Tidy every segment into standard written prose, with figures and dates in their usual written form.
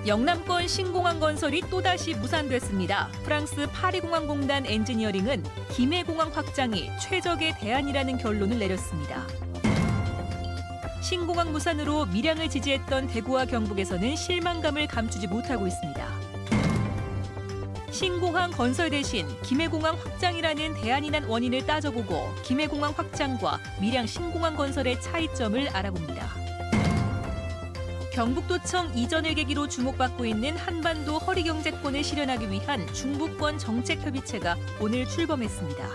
영남권 신공항 건설이 또다시 무산됐습니다. 프랑스 파리공항공단 엔지니어링은 김해공항 확장이 최적의 대안이라는 결론을 내렸습니다. 신공항 무산으로 밀양을 지지했던 대구와 경북에서는 실망감을 감추지 못하고 있습니다. 신공항 건설 대신 김해공항 확장이라는 대안이 난 원인을 따져보고 김해공항 확장과 밀양 신공항 건설의 차이점을 알아봅니다. 경북도청 이전을 계기로 주목받고 있는 한반도 허리경제권을 실현하기 위한 중부권 정책협의체가 오늘 출범했습니다.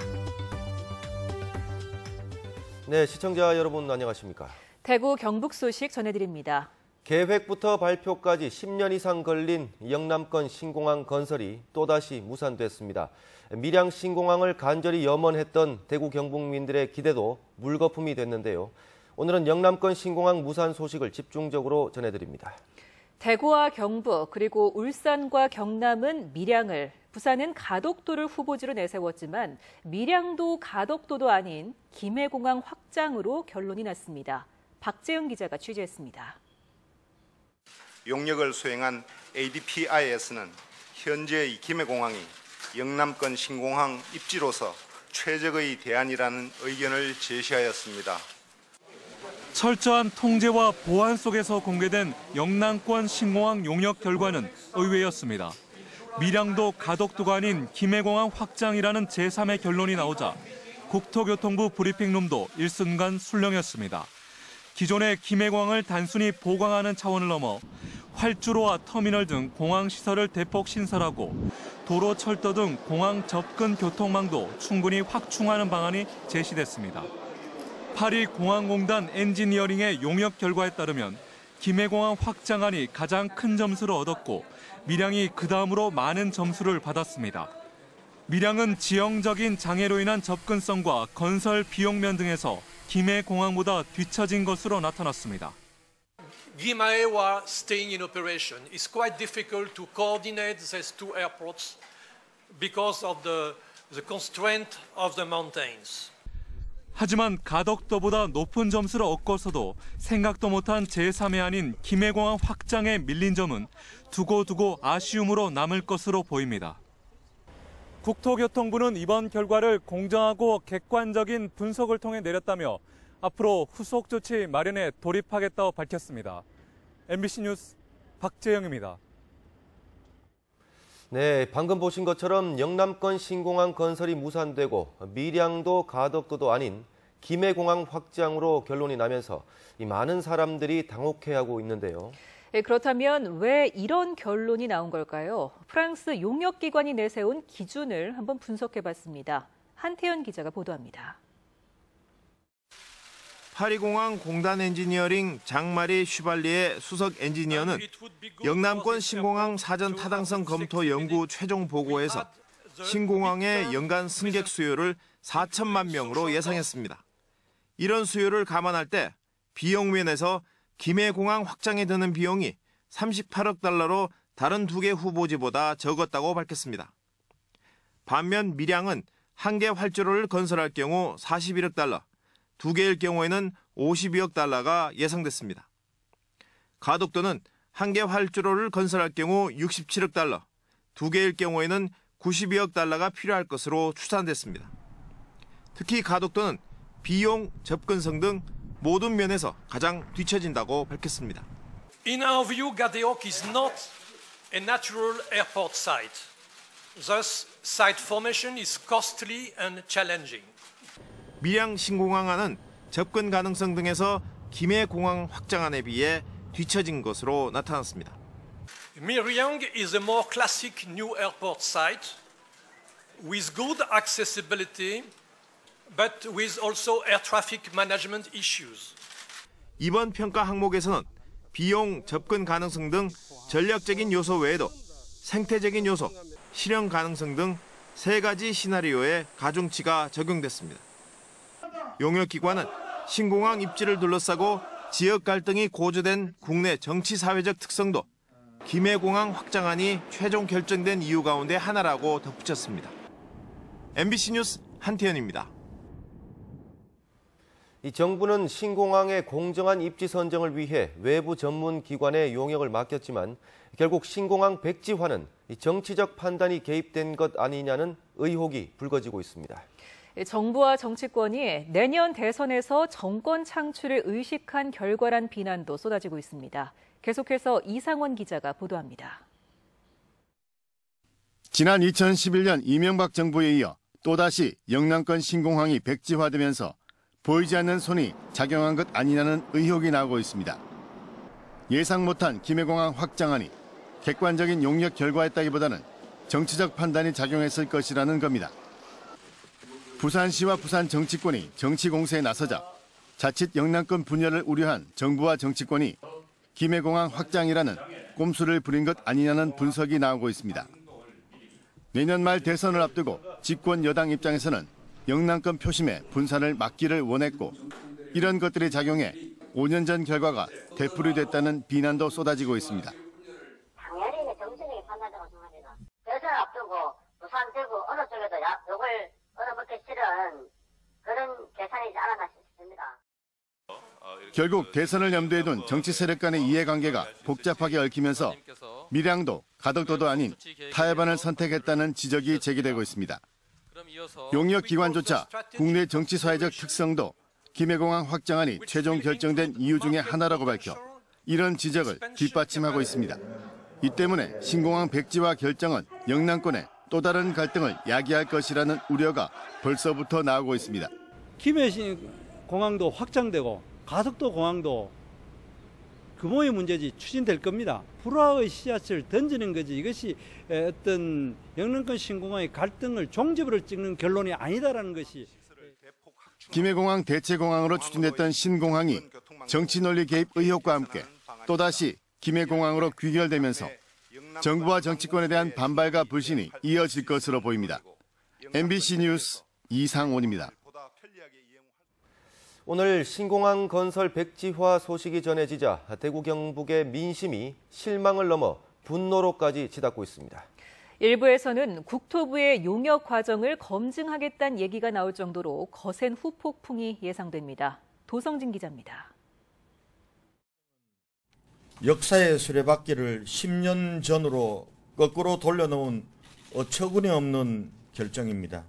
네, 시청자 여러분 안녕하십니까? 대구 경북 소식 전해드립니다. 계획부터 발표까지 10년 이상 걸린 영남권 신공항 건설이 또다시 무산됐습니다. 밀양 신공항을 간절히 염원했던 대구 경북민들의 기대도 물거품이 됐는데요. 오늘은 영남권 신공항 무산 소식을 집중적으로 전해드립니다. 대구와 경북 그리고 울산과 경남은 밀양을, 부산은 가덕도를 후보지로 내세웠지만 밀양도 가덕도도 아닌 김해공항 확장으로 결론이 났습니다. 박재영 기자가 취재했습니다. 용역을 수행한 ADPI에서는 현재의 김해공항이 영남권 신공항 입지로서 최적의 대안이라는 의견을 제시하였습니다. 철저한 통제와 보안 속에서 공개된 영남권 신공항 용역 결과는 의외였습니다. 밀양도 가덕도가 아닌 김해공항 확장이라는 제3의 결론이 나오자 국토교통부 브리핑룸도 일순간 술렁였습니다. 기존의 김해공항을 단순히 보강하는 차원을 넘어 활주로와 터미널 등 공항 시설을 대폭 신설하고 도로, 철도 등 공항 접근 교통망도 충분히 확충하는 방안이 제시됐습니다. 파리공항공단 엔지니어링의 용역 결과에 따르면 김해공항 확장안이 가장 큰 점수를 얻었고 밀양이 그 다음으로 많은 점수를 받았습니다. 밀양은 지형적인 장애로 인한 접근성과 건설 비용면 등에서 김해공항보다 뒤처진 것으로 나타났습니다. Guimae staying in operation is quite difficult to coordinate these two airports because of the constraint of the mountains. 하지만 가덕도보다 높은 점수를 얻고서도 생각도 못한 제3의 아닌 김해공항 확장에 밀린 점은 두고두고 아쉬움으로 남을 것으로 보입니다. 국토교통부는 이번 결과를 공정하고 객관적인 분석을 통해 내렸다며 앞으로 후속 조치 마련에 돌입하겠다고 밝혔습니다. MBC 뉴스 박재영입니다. 네, 방금 보신 것처럼 영남권 신공항 건설이 무산되고 밀양도 가덕도도 아닌 김해공항 확장으로 결론이 나면서 많은 사람들이 당혹해하고 있는데요. 네, 그렇다면 왜 이런 결론이 나온 걸까요? 프랑스 용역기관이 내세운 기준을 한번 분석해봤습니다. 한태현 기자가 보도합니다. 파리공항 공단 엔지니어링 장마리 슈발리의 수석 엔지니어는 영남권 신공항 사전 타당성 검토 연구 최종 보고에서 신공항의 연간 승객 수요를 4천만 명으로 예상했습니다. 이런 수요를 감안할 때 비용 면에서 김해공항 확장에 드는 비용이 38억 달러로 다른 두 개 후보지보다 적었다고 밝혔습니다. 반면 밀양은 한 개 활주로를 건설할 경우 41억 달러, 두 개일 경우에는 52억 달러가 예상됐습니다. 가덕도는 한 개 활주로를 건설할 경우 67억 달러, 두 개일 경우에는 92억 달러가 필요할 것으로 추산됐습니다. 특히 가덕도는 비용, 접근성 등 모든 면에서 가장 뒤처진다고 밝혔습니다. In our view, Gadeok is not a natural airport site. Thus, site formation is costly and challenging. 밀양 신공항안은 접근 가능성 등에서 김해공항 확장안에 비해 뒤처진 것으로 나타났습니다. Miryang is a more classic new airport site with good accessibility, but with also air traffic management issues. 이번 평가 항목에서는 비용, 접근 가능성 등 전략적인 요소 외에도 생태적인 요소, 실현 가능성 등 세 가지 시나리오의 가중치가 적용됐습니다. 용역기관은 신공항 입지를 둘러싸고 지역 갈등이 고조된 국내 정치-사회적 특성도 김해공항 확장안이 최종 결정된 이유 가운데 하나라고 덧붙였습니다. MBC 뉴스 한태현입니다. 이 정부는 신공항의 공정한 입지 선정을 위해 외부 전문 기관에 용역을 맡겼지만 결국 신공항 백지화는 정치적 판단이 개입된 것 아니냐는 의혹이 불거지고 있습니다. 정부와 정치권이 내년 대선에서 정권 창출을 의식한 결과란 비난도 쏟아지고 있습니다. 계속해서 이상원 기자가 보도합니다. 지난 2011년 이명박 정부에 이어 또다시 영남권 신공항이 백지화되면서 보이지 않는 손이 작용한 것 아니냐는 의혹이 나오고 있습니다. 예상 못한 김해공항 확장안이 객관적인 용역 결과였다기보다는 정치적 판단이 작용했을 것이라는 겁니다. 부산시와 부산 정치권이 정치 공세에 나서자 자칫 영남권 분열을 우려한 정부와 정치권이 김해공항 확장이라는 꼼수를 부린 것 아니냐는 분석이 나오고 있습니다. 내년 말 대선을 앞두고 집권 여당 입장에서는 영남권 표심에 분산을 막기를 원했고 이런 것들이 작용해 5년 전 결과가 되풀이됐다는 비난도 쏟아지고 있습니다. 당연히 정치적인 판단이라고 생각합니다. 대선을 앞두고 부산, 대구 어느 쪽에도 욕을 얻어먹기 싫은 그런 계산이지 않았나 싶습니다. 결국 대선을 염두에 둔 정치 세력 간의 이해관계가 복잡하게 얽히면서 밀양도 가덕도도 아닌 타협안을 선택했다는 지적이 제기되고 있습니다. 용역 기관조차 국내 정치 사회적 특성도 김해공항 확장안이 최종 결정된 이유 중에 하나라고 밝혀 이런 지적을 뒷받침하고 있습니다. 이 때문에 신공항 백지화 결정은 영남권에 또 다른 갈등을 야기할 것이라는 우려가 벌써부터 나오고 있습니다. 김해공항도 확장되고 가덕도 공항도 규모의 문제지 추진될 겁니다. 불화의 씨앗을 던지는 거지 이것이 어떤 영남권 신공항의 갈등을 종지부를 찍는 결론이 아니다라는 것이. 김해공항 대체공항으로 추진됐던 신공항이 정치 논리 개입 의혹과 함께 또다시 김해공항으로 귀결되면서 정부와 정치권에 대한 반발과 불신이 이어질 것으로 보입니다. MBC 뉴스 이상원입니다. 오늘 신공항 건설 백지화 소식이 전해지자 대구 경북의 민심이 실망을 넘어 분노로까지 치닫고 있습니다. 일부에서는 국토부의 용역 과정을 검증하겠다는 얘기가 나올 정도로 거센 후폭풍이 예상됩니다. 도성진 기자입니다. 역사의 수레바퀴를 10년 전으로 거꾸로 돌려놓은 어처구니 없는 결정입니다.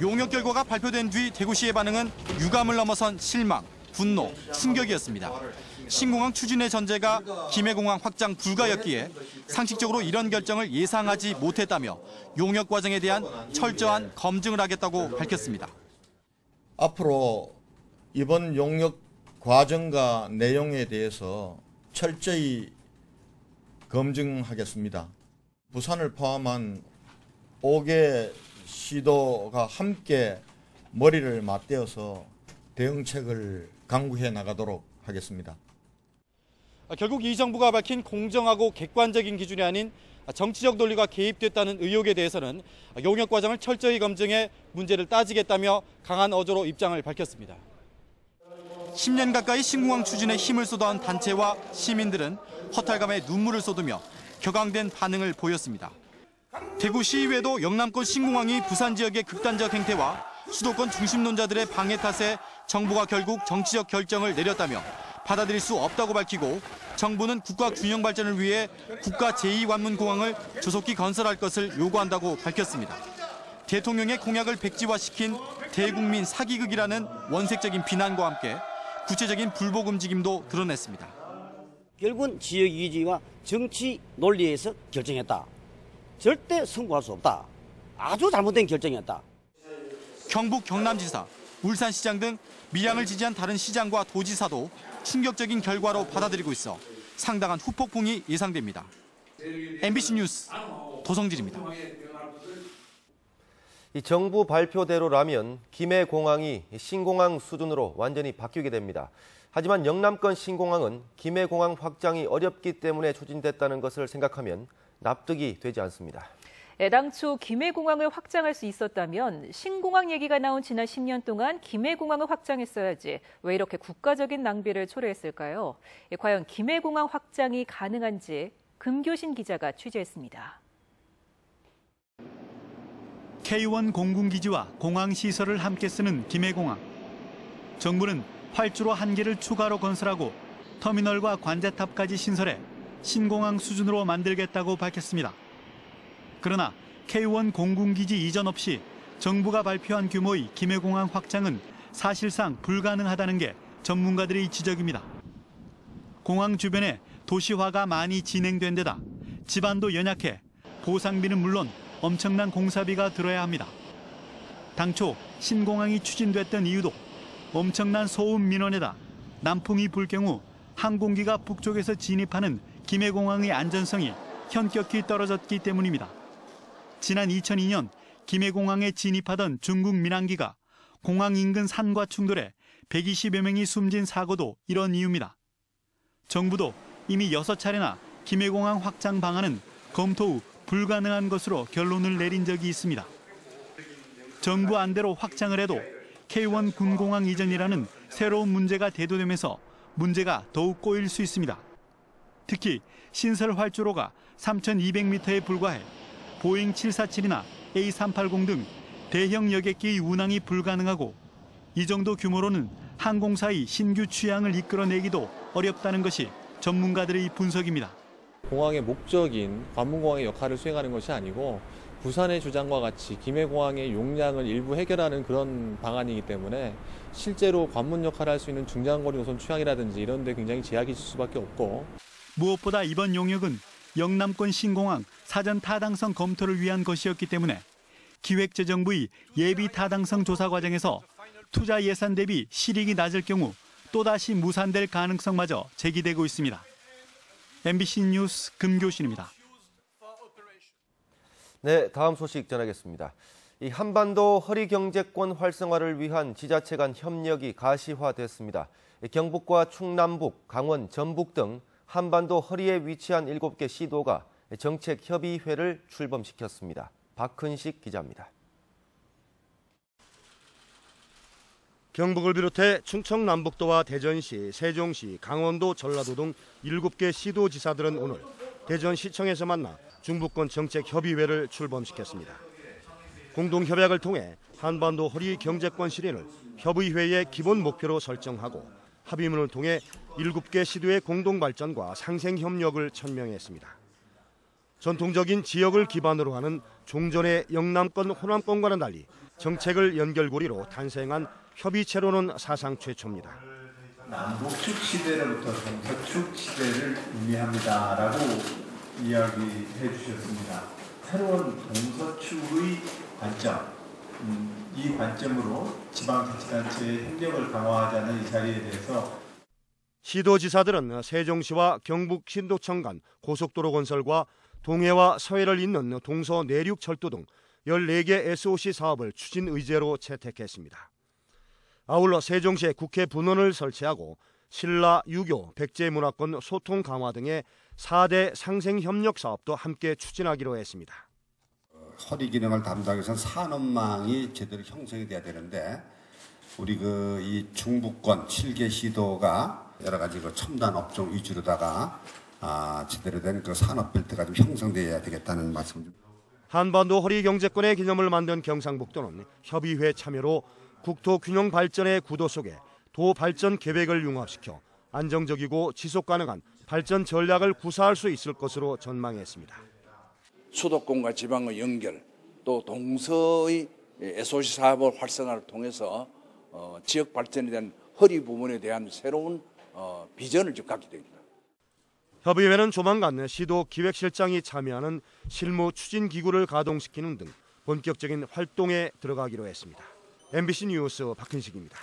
용역 결과가 발표된 뒤 대구시의 반응은 유감을 넘어선 실망, 분노, 충격이었습니다. 신공항 추진의 전제가 김해공항 확장 불가였기에 상식적으로 이런 결정을 예상하지 못했다며 용역 과정에 대한 철저한 검증을 하겠다고 밝혔습니다. 앞으로 이번 용역 과정과 내용에 대해서 철저히 검증하겠습니다. 부산을 포함한 5개 시도가 함께 머리를 맞대어서 대응책을 강구해 나가도록 하겠습니다. 결국 이 정부가 밝힌 공정하고 객관적인 기준이 아닌 정치적 논리가 개입됐다는 의혹에 대해서는 용역 과정을 철저히 검증해 문제를 따지겠다며 강한 어조로 입장을 밝혔습니다. 10년 가까이 신공항 추진에 힘을 쏟아온 단체와 시민들은 허탈감에 눈물을 쏟으며 격앙된 반응을 보였습니다. 대구시의회도 영남권 신공항이 부산 지역의 극단적 행태와 수도권 중심론자들의 방해 탓에 정부가 결국 정치적 결정을 내렸다며 받아들일 수 없다고 밝히고 정부는 국가 균형 발전을 위해 국가 제2관문공항을 조속히 건설할 것을 요구한다고 밝혔습니다. 대통령의 공약을 백지화시킨 대국민 사기극이라는 원색적인 비난과 함께 구체적인 불복 움직임도 드러냈습니다. 결국은 지역 이기주의와 정치 논리에서 결정했다. 절대 승부할 수 없다. 아주 잘못된 결정이었다. 경북 경남지사, 울산시장 등 밀양을 지지한 다른 시장과 도지사도 충격적인 결과로 받아들이고 있어 상당한 후폭풍이 예상됩니다. MBC 뉴스 도성진입니다. 이 정부 발표대로라면 김해공항이 신공항 수준으로 완전히 바뀌게 됩니다. 하지만 영남권 신공항은 김해공항 확장이 어렵기 때문에 추진됐다는 것을 생각하면 납득이 되지 않습니다. 애당초 김해공항을 확장할 수 있었다면 신공항 얘기가 나온 지난 10년 동안 김해공항을 확장했어야지 왜 이렇게 국가적인 낭비를 초래했을까요? 과연 김해공항 확장이 가능한지 금교신 기자가 취재했습니다. K1 공군기지와 공항시설을 함께 쓰는 김해공항. 정부는 활주로 1개를 추가로 건설하고 터미널과 관제탑까지 신설해 신공항 수준으로 만들겠다고 밝혔습니다. 그러나 K1 공군기지 이전 없이 정부가 발표한 규모의 김해공항 확장은 사실상 불가능하다는 게 전문가들의 지적입니다. 공항 주변에 도시화가 많이 진행된 데다 지반도 연약해 보상비는 물론 엄청난 공사비가 들어야 합니다. 당초 신공항이 추진됐던 이유도 엄청난 소음 민원에다 남풍이 불 경우 항공기가 북쪽에서 진입하는 김해공항의 안전성이 현격히 떨어졌기 때문입니다. 지난 2002년 김해공항에 진입하던 중국 민항기가 공항 인근 산과 충돌해 120여 명이 숨진 사고도 이런 이유입니다. 정부도 이미 6차례나 김해공항 확장 방안은 검토 후 불가능한 것으로 결론을 내린 적이 있습니다. 정부 안대로 확장을 해도 K1 군공항 이전이라는 새로운 문제가 대두되면서 문제가 더욱 꼬일 수 있습니다. 특히 신설 활주로가 3,200m에 불과해 보잉 747이나 A380 등 대형 여객기의 운항이 불가능하고 이 정도 규모로는 항공사의 신규 취항을 이끌어내기도 어렵다는 것이 전문가들의 분석입니다. 공항의 목적인 관문공항의 역할을 수행하는 것이 아니고 부산의 주장과 같이 김해공항의 용량을 일부 해결하는 그런 방안이기 때문에 실제로 관문 역할을 할 수 있는 중장거리 노선 취항이라든지 이런 데 굉장히 제약이 있을 수밖에 없고 무엇보다 이번 용역은 영남권 신공항 사전 타당성 검토를 위한 것이었기 때문에 기획재정부의 예비 타당성 조사 과정에서 투자 예산 대비 실익이 낮을 경우 또다시 무산될 가능성마저 제기되고 있습니다. MBC 뉴스 금교신입니다. 네, 다음 소식 전하겠습니다. 이 한반도 허리 경제권 활성화를 위한 지자체 간 협력이 가시화됐습니다. 경북과 충남북, 강원, 전북 등 한반도 허리에 위치한 7개 시도가 정책협의회를 출범시켰습니다. 박근식 기자입니다. 경북을 비롯해 충청 남북도와 대전시, 세종시, 강원도, 전라도 등 7개 시도지사들은 오늘 대전시청에서 만나 중부권 정책협의회를 출범시켰습니다. 공동협약을 통해 한반도 허리 경제권 실현을 협의회의 기본 목표로 설정하고 합의문을 통해 7개 시도의 공동발전과 상생협력을 천명했습니다. 전통적인 지역을 기반으로 하는 종전의 영남권, 호남권과는 달리 정책을 연결고리로 탄생한 협의체로는 사상 최초입니다. 남북축 시대로부터 동서축 시대를 의미합니다라고 이야기해 주셨습니다. 새로운 동서축의 관점, 이 관점으로 지방자치단체의 협력을 강화하자는 이 자리에 대해서 시도지사들은 세종시와 경북 신도청 간 고속도로 건설과 동해와 서해를 잇는 동서 내륙철도 등 14개 SOC 사업을 추진 의제로 채택했습니다. 아울러 세종시에 국회 분원을 설치하고 신라, 유교, 백제문화권 소통 강화 등의 4대 상생협력 사업도 함께 추진하기로 했습니다. 허리 기능을 담당해서 산업망이 제대로 형성이 돼야 되는데 우리 이 중부권 7개 시도가 여러 가지 첨단 업종 위주로다가 제대로 된 산업벨트가 좀 형성돼야 되겠다는 말씀. 한반도 허리 경제권의 기념을 만든 경상북도는 협의회 참여로 국토 균형 발전의 구도 속에 도 발전 계획을 융합시켜 안정적이고 지속 가능한 발전 전략을 구사할 수 있을 것으로 전망했습니다. 수도권과 지방의 연결, 또 동서의 SOC 사업을 활성화를 통해서 지역 발전에 대한 허리 부분에 대한 새로운 비전을 좀 갖게 됩니다. 협의회는 조만간 시도 기획실장이 참여하는 실무 추진 기구를 가동시키는 등 본격적인 활동에 들어가기로 했습니다. MBC 뉴스 박근식입니다.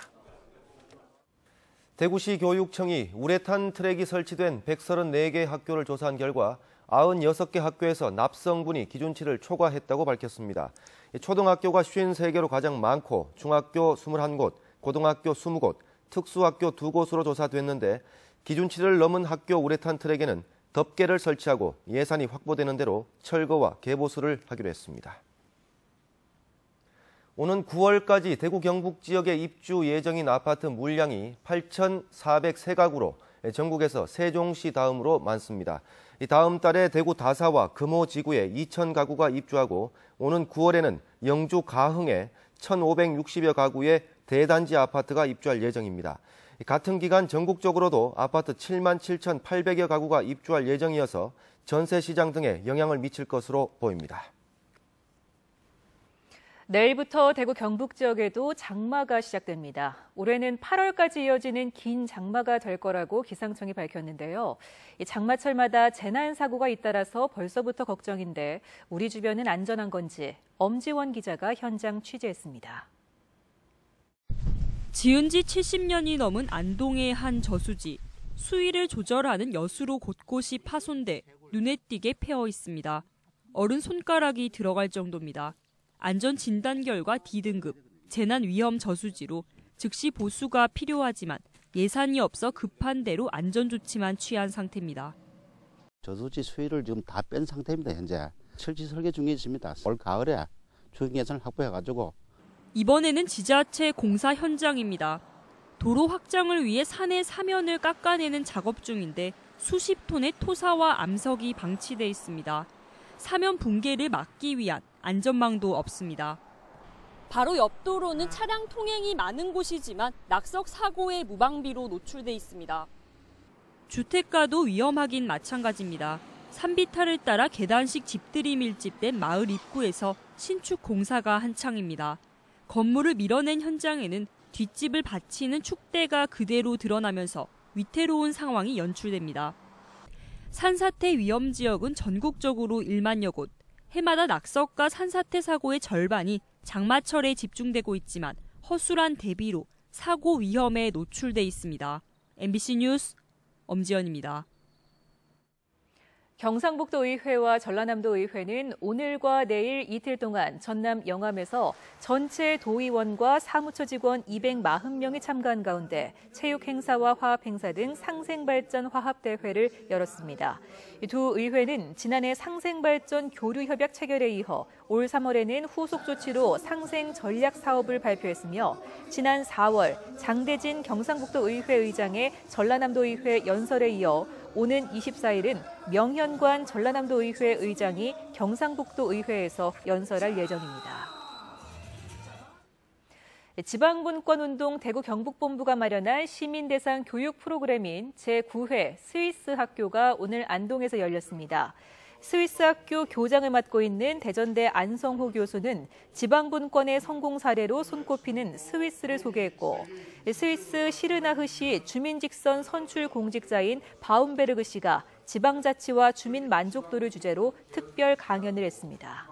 대구시 교육청이 우레탄 트랙이 설치된 134개 학교를 조사한 결과 96개 학교에서 납성분이 기준치를 초과했다고 밝혔습니다. 초등학교가 53개로 가장 많고 중학교 21곳, 고등학교 20곳, 특수학교 2곳으로 조사됐는데 기준치를 넘은 학교 우레탄 트랙에는 덮개를 설치하고 예산이 확보되는 대로 철거와 개보수를 하기로 했습니다. 오는 9월까지 대구 경북 지역에 입주 예정인 아파트 물량이 8,403가구로 전국에서 세종시 다음으로 많습니다. 다음 달에 대구 다사와 금호 지구에 2,000가구가 입주하고 오는 9월에는 영주 가흥에 1,560여 가구의 대단지 아파트가 입주할 예정입니다. 같은 기간 전국적으로도 아파트 7만 7,800여 가구가 입주할 예정이어서 전세 시장 등에 영향을 미칠 것으로 보입니다. 내일부터 대구 경북 지역에도 장마가 시작됩니다. 올해는 8월까지 이어지는 긴 장마가 될 거라고 기상청이 밝혔는데요. 이 장마철마다 재난 사고가 잇따라서 벌써부터 걱정인데 우리 주변은 안전한 건지 엄지원 기자가 현장 취재했습니다. 지은 지 70년이 넘은 안동의 한 저수지. 수위를 조절하는 여수로 곳곳이 파손돼 눈에 띄게 패어 있습니다. 어른 손가락이 들어갈 정도입니다. 안전 진단 결과 D등급, 재난 위험 저수지로 즉시 보수가 필요하지만 예산이 없어 급한 대로 안전 조치만 취한 상태입니다. 저수지 수위를 지금 다 뺀 상태입니다. 현재 철지 설계 중에 있습니다. 올 가을에 추경 예산을 확보해가지고 이번에는 지자체 공사 현장입니다. 도로 확장을 위해 산의 사면을 깎아내는 작업 중인데 수십 톤의 토사와 암석이 방치돼 있습니다. 사면 붕괴를 막기 위한 안전망도 없습니다. 바로 옆 도로는 차량 통행이 많은 곳이지만 낙석 사고의 무방비로 노출돼 있습니다. 주택가도 위험하긴 마찬가지입니다. 산비탈을 따라 계단식 집들이 밀집된 마을 입구에서 신축 공사가 한창입니다. 건물을 밀어낸 현장에는 뒷집을 받치는 축대가 그대로 드러나면서 위태로운 상황이 연출됩니다. 산사태 위험 지역은 전국적으로 1만여 곳, 해마다 낙석과 산사태 사고의 절반이 장마철에 집중되고 있지만 허술한 대비로 사고 위험에 노출돼 있습니다. MBC 뉴스 엄지연입니다. 경상북도 의회와 전라남도 의회는 오늘과 내일 이틀 동안 전남 영암에서 전체 도의원과 사무처 직원 240명이 참가한 가운데 체육 행사와 화합 행사 등 상생발전 화합대회를 열었습니다. 두 의회는 지난해 상생발전 교류협약 체결에 이어 올 3월에는 후속 조치로 상생 전략 사업을 발표했으며 지난 4월 장대진 경상북도 의회 의장의 전라남도 의회 연설에 이어 오는 24일은 명현관 전라남도 의회 의장이 경상북도 의회에서 연설할 예정입니다. 지방분권운동 대구 경북본부가 마련한 시민대상 교육 프로그램인 제9회 스위스 학교가 오늘 안동에서 열렸습니다. 스위스 학교 교장을 맡고 있는 대전대 안성호 교수는 지방분권의 성공 사례로 손꼽히는 스위스를 소개했고 스위스 시르나흐시 주민직선 선출 공직자인 바움베르그 씨가 지방자치와 주민 만족도를 주제로 특별 강연을 했습니다.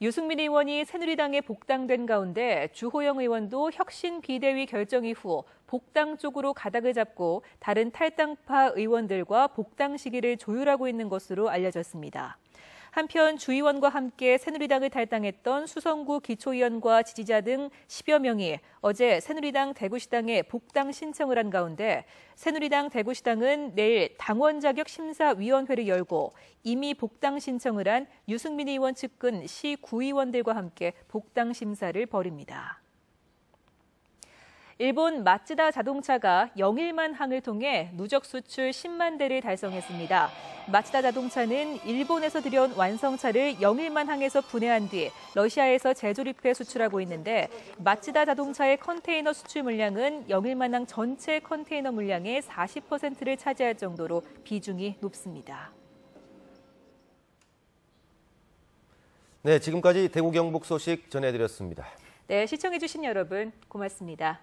유승민 의원이 새누리당에 복당된 가운데 주호영 의원도 혁신 비대위 결정 이후 복당 쪽으로 가닥을 잡고 다른 탈당파 의원들과 복당 시기를 조율하고 있는 것으로 알려졌습니다. 한편 주 의원과 함께 새누리당을 탈당했던 수성구 기초의원과 지지자 등 10여 명이 어제 새누리당 대구시당에 복당 신청을 한 가운데 새누리당 대구시당은 내일 당원 자격 심사위원회를 열고 이미 복당 신청을 한 유승민 의원 측근 시 구의원들과 함께 복당 심사를 벌입니다. 일본 마츠다 자동차가 영일만 항을 통해 누적 수출 10만 대를 달성했습니다. 마츠다 자동차는 일본에서 들여온 완성차를 영일만 항에서 분해한 뒤 러시아에서 재조립해 수출하고 있는데 마츠다 자동차의 컨테이너 수출 물량은 영일만 항 전체 컨테이너 물량의 40%를 차지할 정도로 비중이 높습니다. 네, 지금까지 대구 경북 소식 전해드렸습니다. 네, 시청해주신 여러분 고맙습니다.